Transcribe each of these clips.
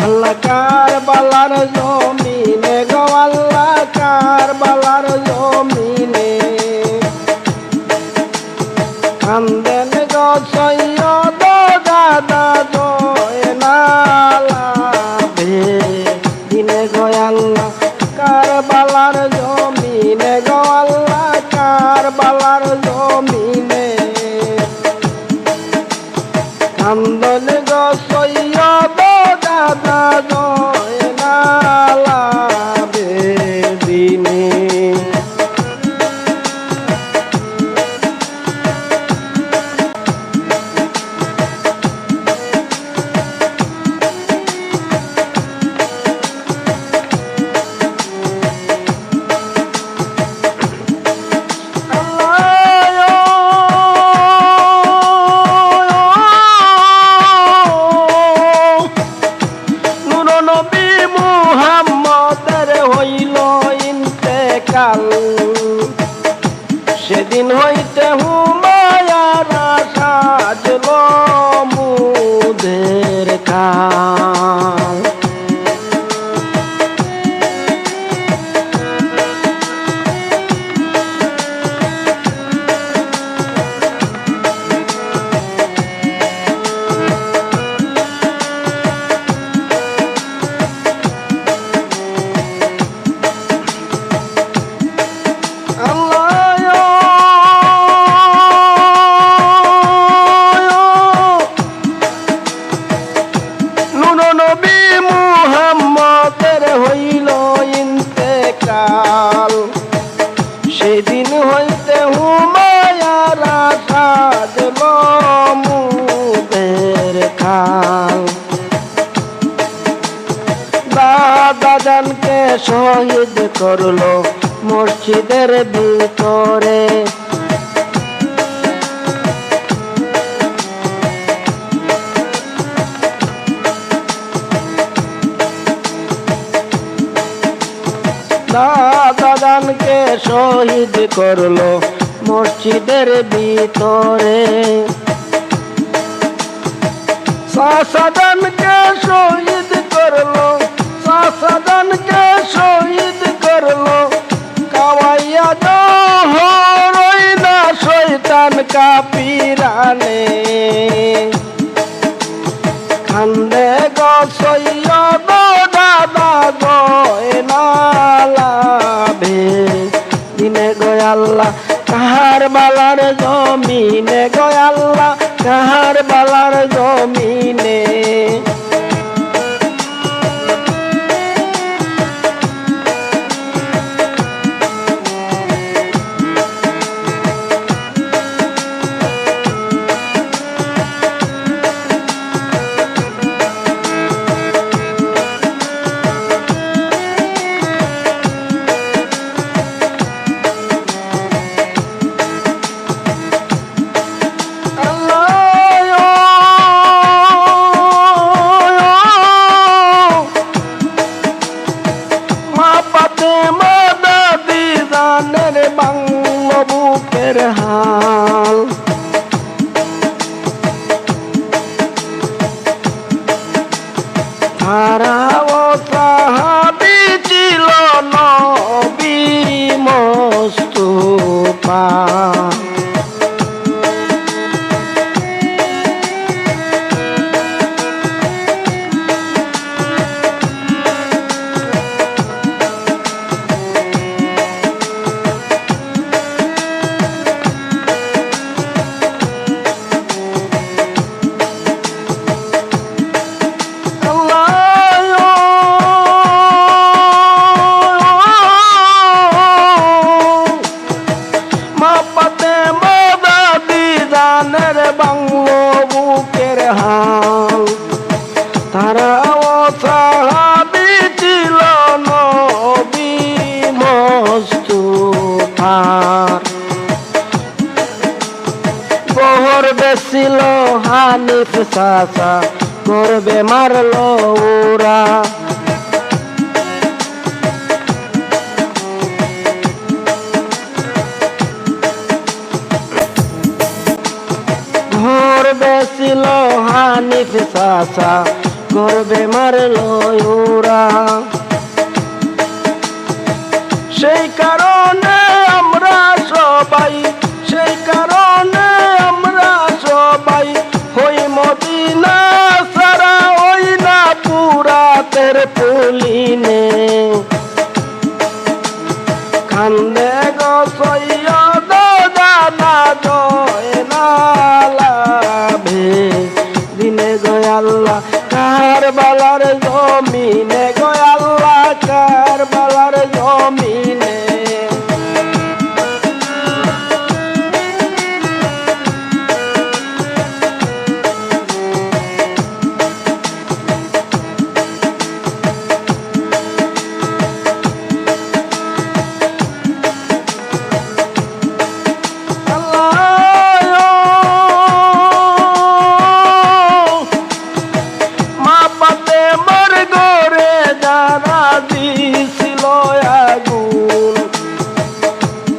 আল্লাহ কারবালার জমিনে গো আল্লাহ কারবালার জমিনে কান্দেন গো সৈয়দ দাদা জয়নাল আবেদিন গো আল্লাহ কারবালার জমিনে গো আল্লাহ কারবালার জমিনে কান্দন গো সৈয়দ দাদা জয়নাল আবেদিনে সেদিন হইতে হুমায়ারা সাজল মুদের কাল সেদিন হইতে হুমায়ারা সাজল মুদের খাল দাদা জানকে শহীদ করলো মসজিদের ভিতরে দাদা জানকে শহীদ করলো মসজিদের ভিতরে চাচা জানকে শহীদ করলো চাচা জানকে শহীদ করলো কাওয়াইয়া জহরই না শয়তান কাপিরানে কান্দে গো সৈয়দ দাদা জয়নাল আবেদিনে গো আল্লাহ কারবালার জমিনে গো আল্লাহ কারবালার জমিনে বুকের হাল তারাও সাহাবী ছিল নবী মুস্তাফা বাংলো বুকের হাল তারাও সাহাবী ছিল নবী মুস্তাফার বহর বেছিল হানিফ চাচা করবে মারলো ওরা বেছিল হানিফ চাচা করবে মারলো ওরা। সেই কারণে আমরা সবাই, সেই কারণে আমরা সবাই হই মদিনা সারা হই না পুরাতের পুলিনে। কান্দে গো সৈয়দ জানা জয়নালা ভে দিনে গো আল্লাহ কারবালার জমিনে গো আল্লাহ কারবালার জমিনে।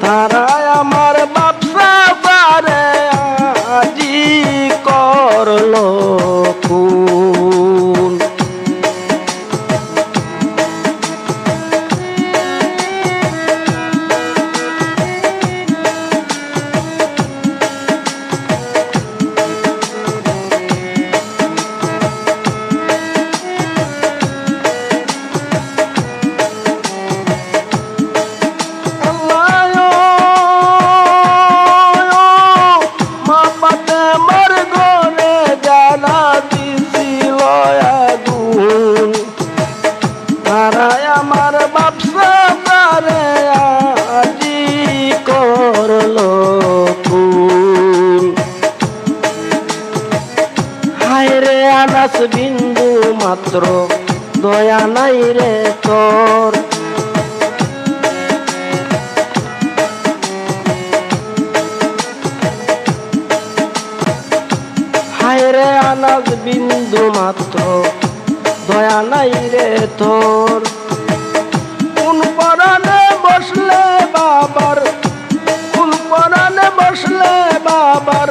তারাই আমার বাপসা পারে আজি করলো খুন। তারাই আমার বাপসা পারে আজি করলো খুন। হায় রে আনাস বিন্দু মাত্র দয়া নাই রে তোর। হায় রে আনাস বিন্দু মাত্র দয়া নাই রে তোর। কোন পরাণে বসলে বাবার, কোন পরাণে বসলে বাবার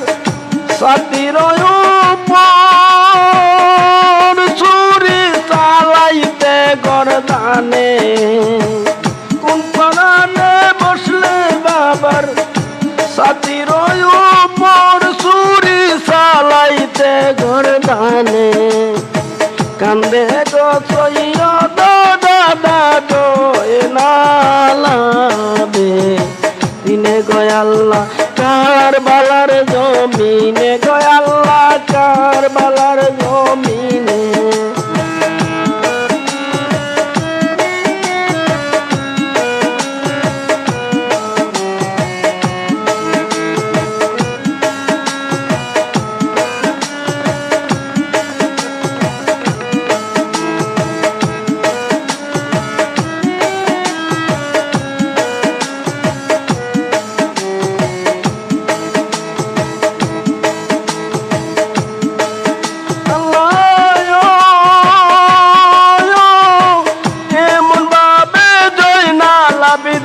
সাতির উপর ছুরি চালাইতে গরদানে। কোন পরাণে বসলে বাবার সাতির উপর ছুরি চালাইতে গরদানে। কান্দে গো সৈয়দ দাদা জয়নালা বে দিনে গো আল্লাহ কারবালার জমিনে গো আল্লাহ কারবালার জমিনে।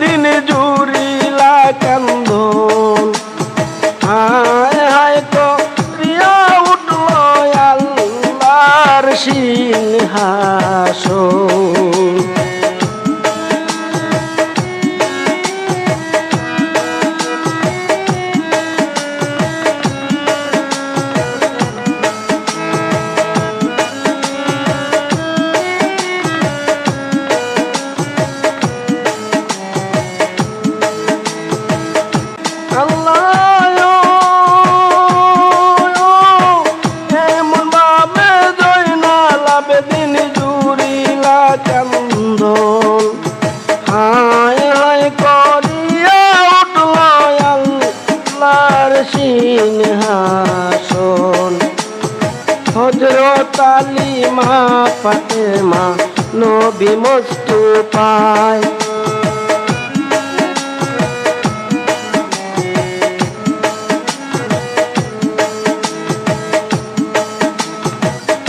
দিন জুড়িলা কান্দন হায় হায় করিয়া উঠল আল্লাহর সিংহাসন। সিংহাসন হযরত আলী মা ফাতেমা নবী মুস্তাফায়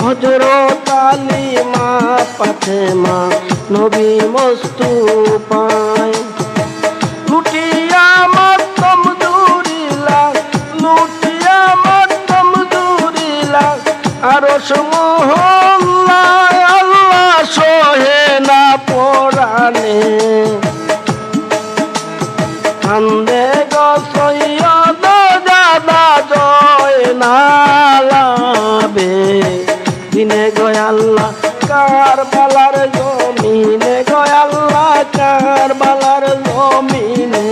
হযরত আলী মা ফাতেমা নবী মুস্তাফায় লুটিয়া মাতম দুরিলা লুটিয়া মাতম দুরিলা আরশ মহল্লা কারবালার জমিনে গো আল্লাহ কারবালার জমিনে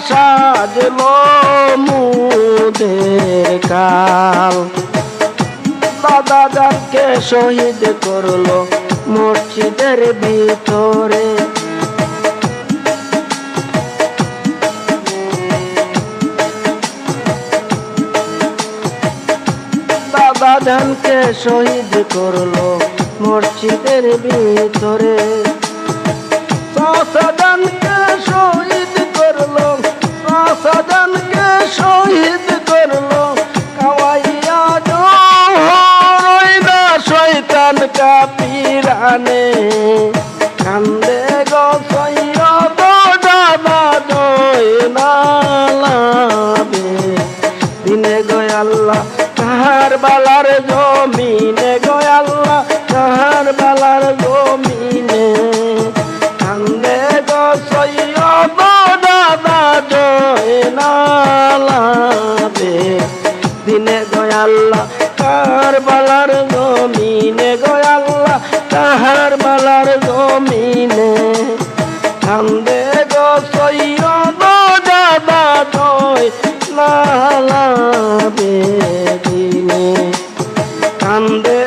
সাজলো মুদের কাল দাদা জানকে শহীদ করলো মসজিদের ভিতরে দাদা জানকে শহীদ করলো মসজিদের ভিতরে চাচা জানকে শহীদ করলো সাজানকে শহীদ করলো কাওয়াইয়া জহরইনা শয়তান কাপিরানে কান্দে গো সৈয়দ দাদা জয়নালাবে দিনে গো আল্লাহ কারবালার জমিনে গো আল্লাহ কারবালার জমিনে কান্দে গো সৈয়দ জয়নালাবে দিনে গয়াল্লা কারবালার জমিনে গয়াল্লা কারবালার জমিনে কান্দে গো সৈয়দ দাদা জয়নালাবে দিনে কান্দে